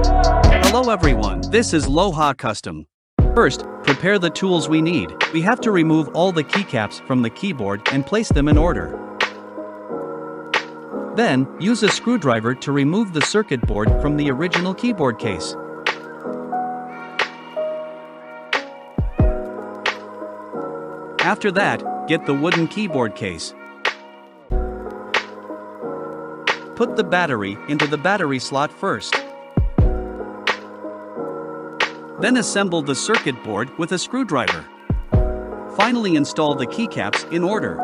Hello everyone, this is Loha Custom. First, prepare the tools we need. We have to remove all the keycaps from the keyboard and place them in order. Then, use a screwdriver to remove the circuit board from the original keyboard case. After that, get the wooden keyboard case. Put the battery into the battery slot first. Then assemble the circuit board with a screwdriver. Finally install the keycaps in order.